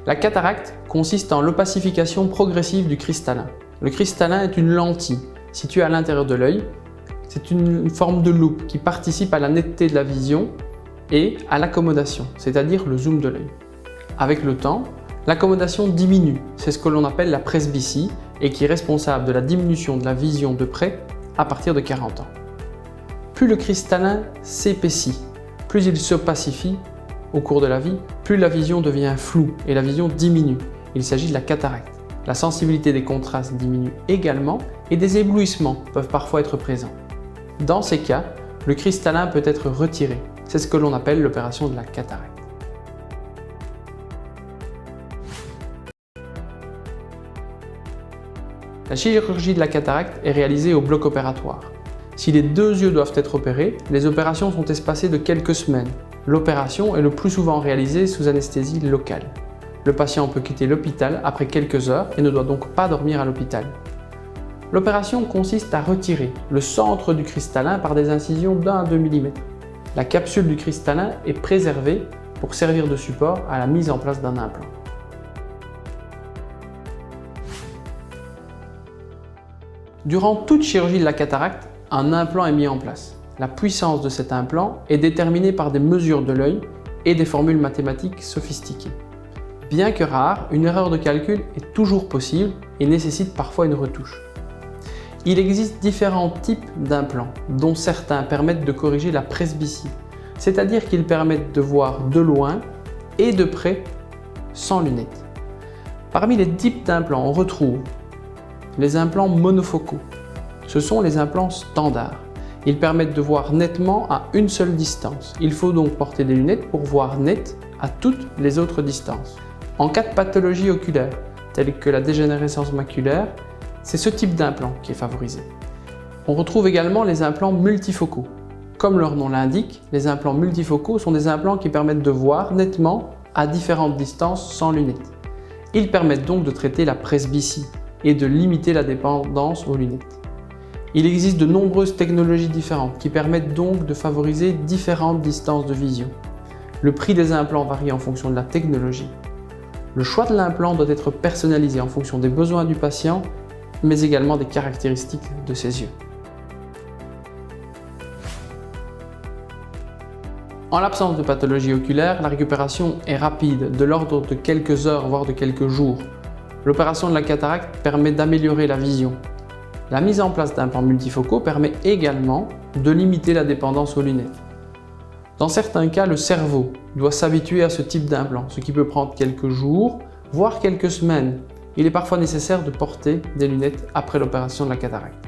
La cataracte consiste en l'opacification progressive du cristallin. Le cristallin est une lentille située à l'intérieur de l'œil. C'est une forme de loupe qui participe à la netteté de la vision et à l'accommodation, c'est-à-dire le zoom de l'œil. Avec le temps, l'accommodation diminue, c'est ce que l'on appelle la presbytie et qui est responsable de la diminution de la vision de près à partir de 40 ans. Plus le cristallin s'épaissit, plus il s'opacifie au cours de la vie, plus la vision devient floue et la vision diminue. Il s'agit de la cataracte. La sensibilité des contrastes diminue également et des éblouissements peuvent parfois être présents. Dans ces cas, le cristallin peut être retiré. C'est ce que l'on appelle l'opération de la cataracte. La chirurgie de la cataracte est réalisée au bloc opératoire. Si les deux yeux doivent être opérés, les opérations sont espacées de quelques semaines. L'opération est le plus souvent réalisée sous anesthésie locale. Le patient peut quitter l'hôpital après quelques heures et ne doit donc pas dormir à l'hôpital. L'opération consiste à retirer le centre du cristallin par des incisions d'1 à 2 mm. La capsule du cristallin est préservée pour servir de support à la mise en place d'un implant. Durant toute chirurgie de la cataracte, un implant est mis en place. La puissance de cet implant est déterminée par des mesures de l'œil et des formules mathématiques sophistiquées. Bien que rare, une erreur de calcul est toujours possible et nécessite parfois une retouche. Il existe différents types d'implants, dont certains permettent de corriger la presbytie, c'est-à-dire qu'ils permettent de voir de loin et de près sans lunettes. Parmi les types d'implants, on retrouve les implants monofocaux. Ce sont les implants standards. Ils permettent de voir nettement à une seule distance. Il faut donc porter des lunettes pour voir net à toutes les autres distances. En cas de pathologie oculaire, telle que la dégénérescence maculaire, c'est ce type d'implant qui est favorisé. On retrouve également les implants multifocaux. Comme leur nom l'indique, les implants multifocaux sont des implants qui permettent de voir nettement à différentes distances sans lunettes. Ils permettent donc de traiter la presbytie et de limiter la dépendance aux lunettes. Il existe de nombreuses technologies différentes qui permettent donc de favoriser différentes distances de vision. Le prix des implants varie en fonction de la technologie. Le choix de l'implant doit être personnalisé en fonction des besoins du patient, mais également des caractéristiques de ses yeux. En l'absence de pathologie oculaire, la récupération est rapide, de l'ordre de quelques heures voire de quelques jours. L'opération de la cataracte permet d'améliorer la vision. La mise en place d'implants multifocaux permet également de limiter la dépendance aux lunettes. Dans certains cas, le cerveau doit s'habituer à ce type d'implant, ce qui peut prendre quelques jours, voire quelques semaines. Il est parfois nécessaire de porter des lunettes après l'opération de la cataracte.